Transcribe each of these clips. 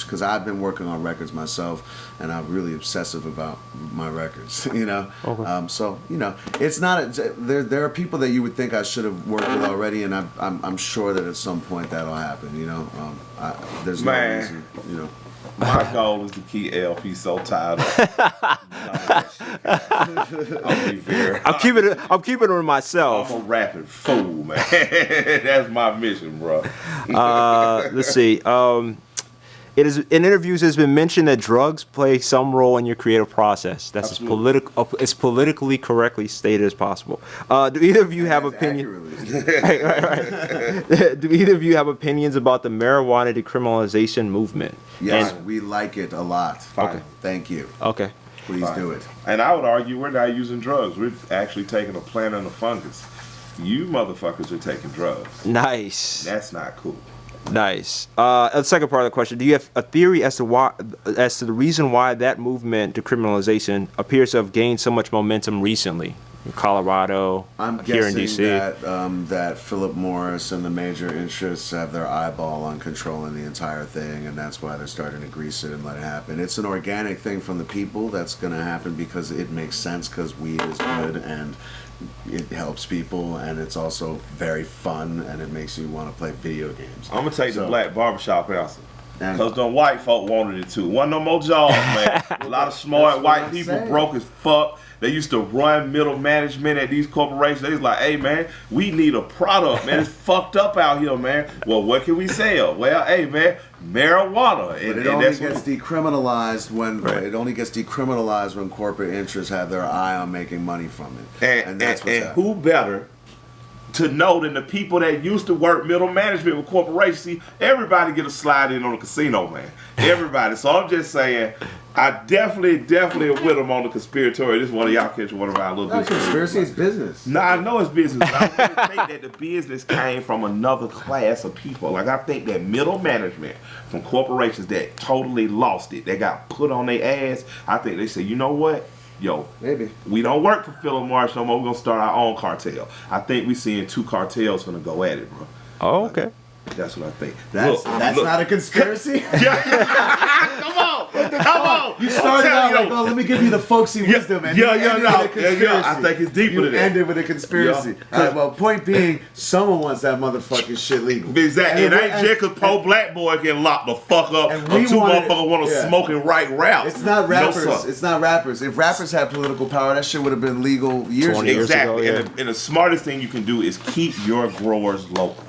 because I've been working on records myself, and I'm really obsessive about my records. Okay. So it's not there are people that you would think I should have worked with already, and I'm sure that at some point that'll happen. There's no reason. My goal is to keep LP so tired of I'm keeping it with myself. I'm a rapping fool, man. That's my mission, bro. Let's see. It is in interviews. It's been mentioned that drugs play some role in your creative process. That's as politically correctly stated as possible. Do either of you have opinions? Right. Do either of you have opinions about the marijuana decriminalization movement? Yes, we like it a lot. Fine. Okay. Thank you. Okay. Please do it. And I would argue we're not using drugs. We're actually taking a plant and a fungus. You motherfuckers are taking drugs. Nice. That's not cool. Nice. The second part of the question: do you have a theory as to the reason why that movement, decriminalization, appears to have gained so much momentum recently in Colorado, I'm here in guessing DC? that Philip Morris and the major interests have their eyeball on controlling the entire thing, and that's why they're starting to grease it and let it happen. It's an organic thing from the people that's going to happen because it makes sense, because weed is good and it helps people, and it's also very fun, and it makes you want to play video games. I'm gonna take the black barbershop answer, because them white folk wanted it too. Wasn't no more jobs, man. A lot of smart white people broke as fuck. They used to run middle management at these corporations. They was like, hey, man, we need a product, man. It's fucked up out here, man. Well, what can we sell? Well, hey, man, marijuana. But it only gets decriminalized when corporate interests have their eye on making money from it. And that's what's happening. Who better to know than the people that used to work middle management with corporations? See, everybody get a slide in on the casino, man. Everybody. So I'm just saying, I definitely with them on the conspiratorial. This is one of y'all catch one of our little business. Conspiracy is business. Nah, I know it's business. But I really think that the business came from another class of people. Like, I think that middle management from corporations that totally lost it, they got put on their ass. I think they said, you know what? Yo, maybe we don't work for Philip Morris no more. We're gonna start our own cartel. I think we seeing two cartels gonna go at it, bro. Oh, okay. That's what I think. That's not a conspiracy. Come on. You started out like, oh, let me give you the folksy wisdom, and I think it's deeper than that. Ended with a conspiracy. Well, point being, someone wants that motherfucking shit legal. Exactly. It ain't just because poor black boy getting locked the fuck up, or two motherfuckers want to smoke and write rap. It's not rappers. It's not rappers. If rappers had political power, that shit would have been legal years ago. Exactly. Yeah. And the smartest thing you can do is keep your growers local.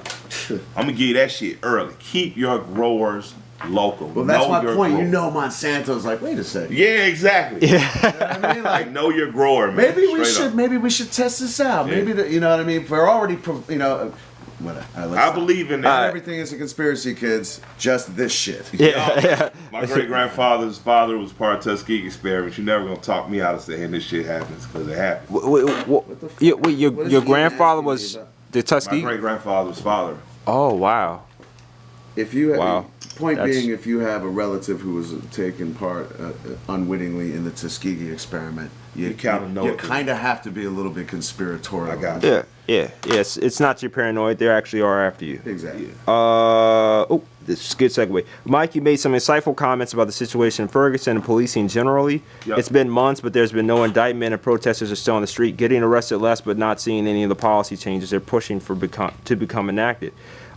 I'm gonna give you that shit early. Keep your growers local. Well, that's my point. Grower. Monsanto's like, wait a second. Yeah, exactly. Yeah. You know what I mean? Like, know your grower, man. Maybe we should test this out. Yeah. Maybe you know what I mean. We're already, whatever. I believe in that. Everything is a conspiracy, kids. Just this shit. Yeah. My great grandfather's father was part of Tuskegee experiment. You're never gonna talk me out of saying this shit happens, because it happens. Your grandfather was the Tuskegee? My great grandfather's father. Oh, wow. If you being, if you have a relative who was taking part unwittingly in the Tuskegee experiment, you kind of have to be a little bit conspiratorial. I got you. Yeah. It's not your paranoid. They actually are after you. Exactly. This is a good segue. Mike, you made some insightful comments about the situation in Ferguson and policing generally. Yep. It's been months, but there's been no indictment, and protesters are still on the street, getting arrested less, but not seeing any of the policy changes they're pushing to become enacted.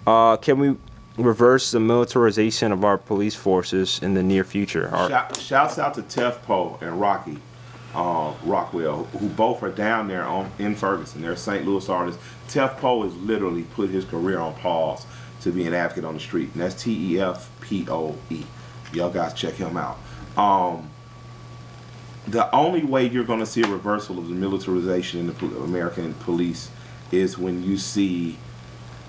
Can we reverse the militarization of our police forces in the near future? Shouts out to Tefpo and Rocky Rockwell, who both are down there in Ferguson. They're St. Louis artists. Tefpo has literally put his career on pause to be an advocate on the street, and that's TEFPOE. Y'all guys check him out. The only way you're going to see a reversal of the militarization in the American police is when you see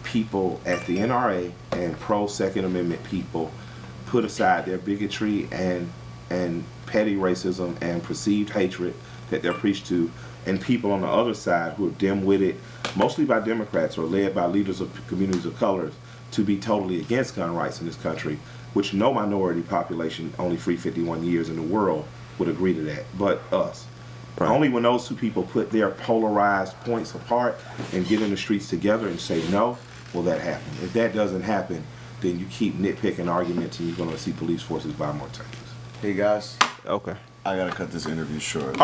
people at the NRA and pro-Second Amendment people put aside their bigotry and petty racism and perceived hatred that they're preached to, and people on the other side who are dim-witted, mostly by Democrats or led by leaders of communities of colors, to be totally against gun rights in this country, which no minority population, only free 51 years in the world, would agree to that, but us. Right. Only when those two people put their polarized points apart and get in the streets together and say no, will that happen. If that doesn't happen, then you keep nitpicking arguments, and you're going to see police forces buy more tanks. Hey guys, Okay. I gotta cut this interview short.